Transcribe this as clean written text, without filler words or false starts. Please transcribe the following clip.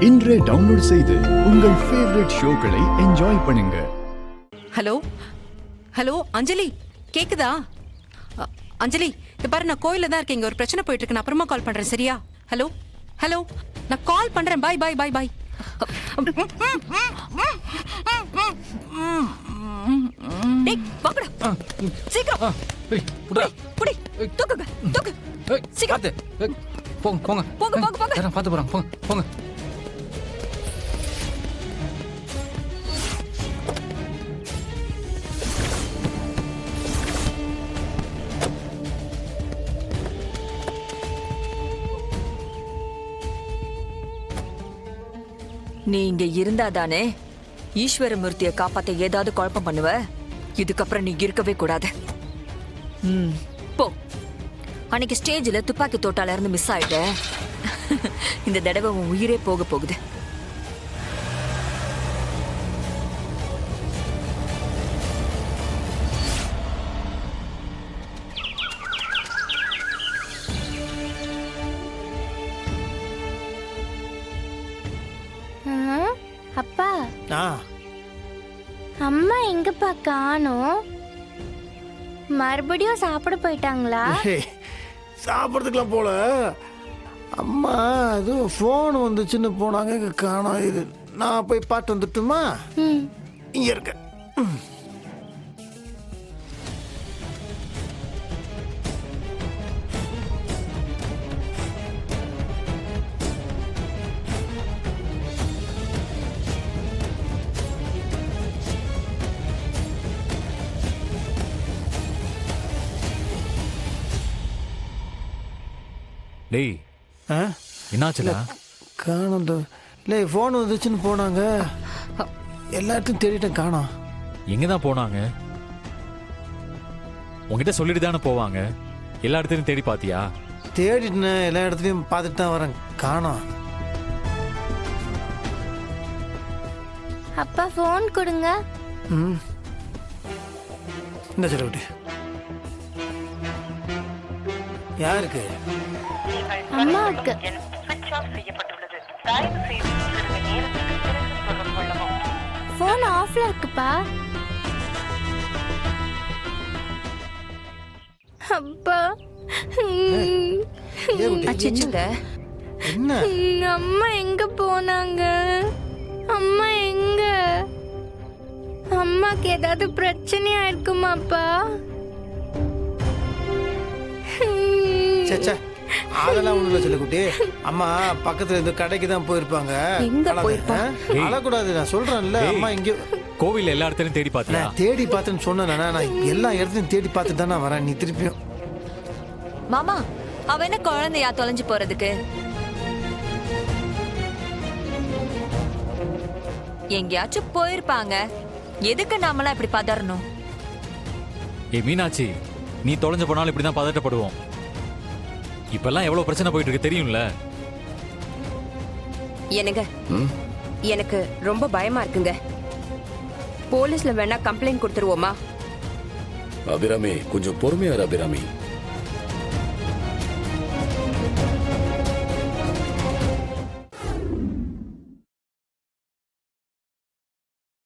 இன்றே டவுன்லோட் செய்து உங்கள் ஃபேவரட் ஷோக்களை என்ஜாய் பண்ணுங்க. ஹலோ ஹலோ அஞ்சலி, கேக்குதா? அஞ்சலி, இது பாரு, நான் கோயில தான் இருக்கேன். இங்க ஒரு பிரச்சனை போயிட்டு இருக்கு. நான் அப்புறமா கால் பண்றேன், சரியா? ஹலோ ஹலோ, நான் கால் பண்றேன். பாய் பாய் பாய் பாய். டேய் வாங்கடா, சீக்கிரம் புடி, தூக்குங்க, தூக்கு சீக்கிரம். போங்க போங்க போங்க போங்க போங்க, பார்த்து போறாங்க. போங்க போங்க. நீ இங்க இருந்தாதானே ஈஸ்வரமூர்த்தியை காப்பாத்த ஏதாவது குழப்பம் பண்ணுவ. இதுக்கப்புறம் நீ இருக்கவே கூடாது. போ. அன்னைக்கு ஸ்டேஜ்ல துப்பாக்கி தோட்டால இருந்து மிஸ் ஆயிட்ட. இந்த தடவை உன் உயிரே போக போகுது. அப்பா, அம்மா எங்கப்பா காணோம்? மறுபடியும் சாப்பிட போயிட்டாங்களா? சாப்பிட்றதுக்கெல்லாம் போல. அம்மா அது ஃபோன் வந்துச்சுன்னு போனாங்க, காணோம். இது நான் போய் பார்த்து வந்துட்டுமா? இங்க இருக்க. டேய், என்னாச்சுடா? காணோம். இல்லை, ஃபோன் வந்துச்சுன்னு போனாங்க. எல்லாத்தையும் தேடிட்டேன், காணோம். எங்க தான் போனாங்க? உங்ககிட்ட சொல்லிட்டு தானே போவாங்க. எல்லா இடத்துலையும் தேடி பாத்தியா? தேடிட்டேன், எல்லா இடத்துலையும் பார்த்துட்டு தான் வரேன், காணோம். அப்பா ஃபோன் கொடுங்க. இந்த செலவுட்டி யாருக்கு? அம்மாவுக்கு. ஃபோன் ஆஃப்ல இருக்குப்பா. அப்பா, அச்சச்சுங்க. என்ன? அம்மா எங்க போனாங்க? அம்மா எங்க? அம்மாக்கு ஏதாவது பிரச்சனையா இருக்குமாப்பா? சே, அதெல்லாம் ஒண்ணு இல்ல செல்லக்குட்டி. அம்மா பக்கத்துல இந்த கடைக்கு தான் போயிருப்பாங்க. எங்க போயிருப்பாங்க? அழக்கூடாது, நான் சொல்றேன்ல. அம்மா இங்க கோவில் எல்லா இடத்துலையும் தேடி பாத்தியா? நான் தேடி பார்த்தேன்னு சொன்னேன். நான் எல்லா இடத்துலையும் தேடி பார்த்துட்டு தான் நான் வரேன். நீ திருப்பியும் மாமா, அவ என்ன குழந்தையா தொலைஞ்சு போறதுக்கு? எங்கேயாச்சும் போயிருப்பாங்க. எதுக்கு நாமெல்லாம் இப்படி பதறணும்? மீனாட்சி, நீ தொலைஞ்சு போனாலும் இப்படிதான் பதட்டப்படுவோம். இப்பெல்லாம் எவ்வளவு பிரச்சனை போயிட்டு இருக்கு தெரியும்ல. என்னங்க, எனக்கு ரொம்ப பயமா இருக்குங்க. போலீஸ்ல வேணா கம்ப்ளைண்ட் கொடுத்துருவோமா? அபிராமி, கொஞ்சம் பொறுமையா இரு அபிராமி.